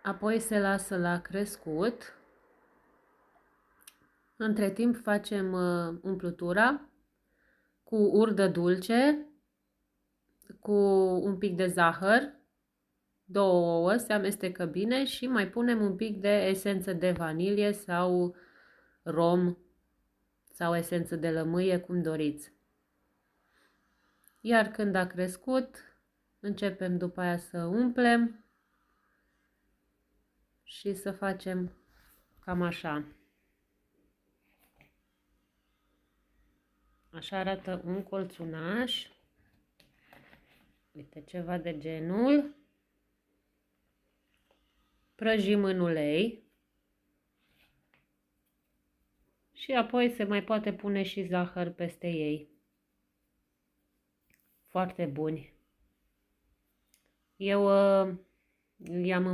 Apoi se lasă la crescut. Între timp facem umplutura cu urdă dulce, cu un pic de zahăr, 2 ouă, se amestecă bine și mai punem un pic de esență de vanilie sau rom sau esență de lămâie, cum doriți. Iar când a crescut, începem după aia să umplem și să facem cam așa. Așa arată un colțunaș. Uite, ceva de genul. Prăjim în ulei. Și apoi se mai poate pune și zahăr peste ei. Foarte buni. Eu i-am